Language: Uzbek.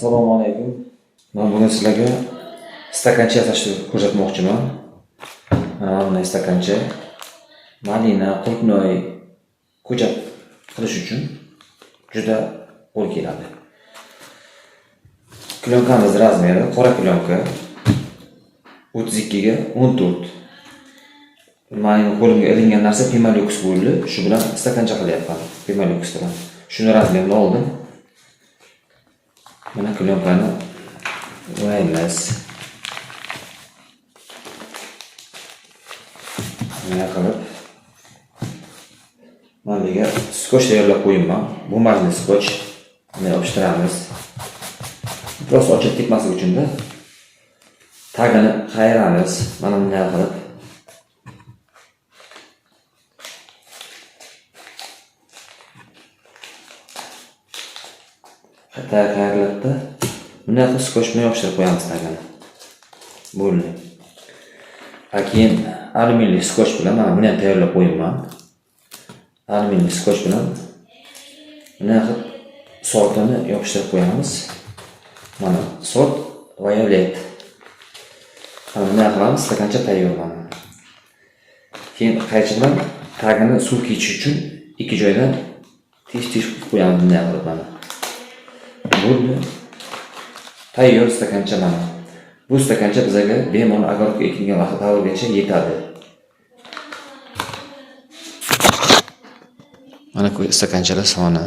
Assalomu alaykum. Men bugun sizlarga stakancha yasashni ko'rsatmoqchiman. Mana bunday stakancha malina, qulupnoy ko'chat qilish uchun juda qo'l keladi. Klyonkamiz razmeri qora klyanka 32 ga 14. Mening qo'limga ilingan narsa Pimalux bo'ldi. Shu bilan stakancha qilyapman. Pimalux bilan. Shuni razmerini oldim. Mana klyonkani o'raymiz. Mana qilib maniga skoch tayyorlab qo'yibman. Bu marjli skoch. Buni yopishtiramiz. Biroz ochib ketmasligi uchun da tagini qayiramiz. Mana bunday qilib. Qayriladi. Bunday qilib skoch bilan yopishtirib qo'yamiz tagini. Bo'ldi. Keyin alyuminli skoch bilan mana buni ham tayyorlab qo'yibman. Alyuminli skoch bilan bunday qilib soatini yopishtirib qo'yamiz. Mana soat violet. Mana bunday qilamiz, stakancha tayyor mana. Keyin qaychi bilan tagini suv kechish uchun ikki joydan tish qo'yamiz bunday qilib mana. Bo'ldi. Tayyor stakancha mana. Bu stakancha bizga bemalol agarga ekilgan vaqt davrgacha yetadi. Mana stakanchalar soni